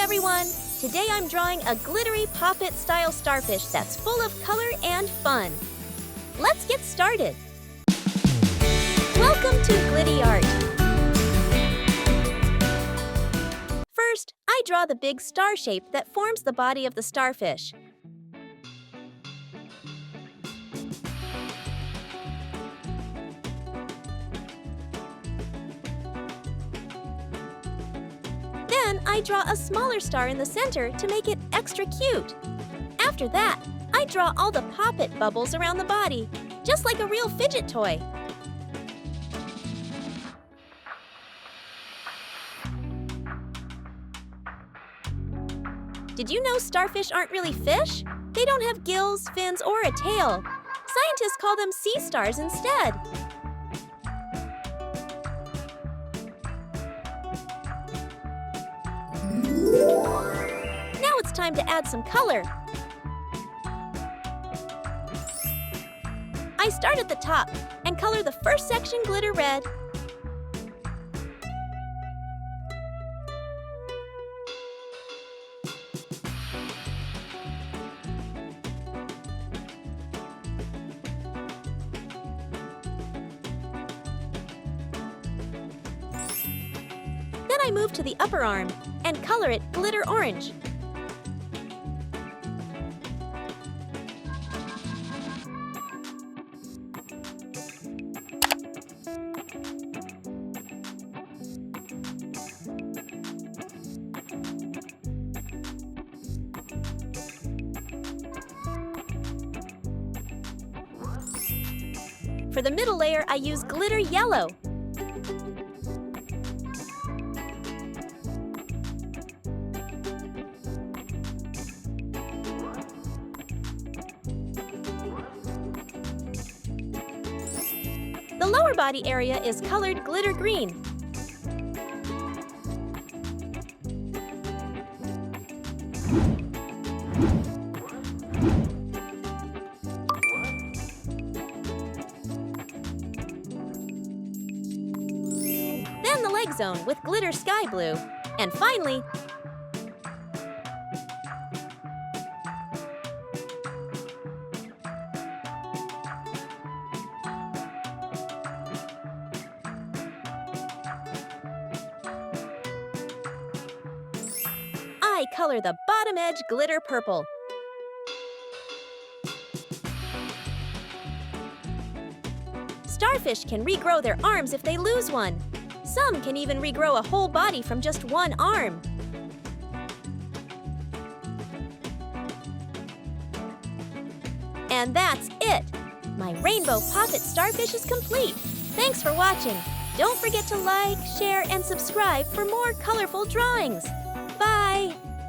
everyone! Today I'm drawing a glittery Pop It style starfish that's full of color and fun. Let's get started! Welcome to Glitty Art! First, I draw the big star shape that forms the body of the starfish. Then I draw a smaller star in the center to make it extra cute. After that, I draw all the Pop It bubbles around the body, just like a real fidget toy. Did you know starfish aren't really fish? They don't have gills, fins, or a tail. Scientists call them sea stars instead. Now it's time to add some color. I start at the top and color the first section glitter red. Then I move to the upper arm and color it glitter orange. For the middle layer, I use glitter yellow. The lower body area is colored glitter green. Then the leg zone with glitter sky blue. And finally, I color the bottom edge glitter purple. Starfish can regrow their arms if they lose one. Some can even regrow a whole body from just one arm. And that's it! My rainbow Pop It starfish is complete. Thanks for watching. Don't forget to like, share, and subscribe for more colorful drawings.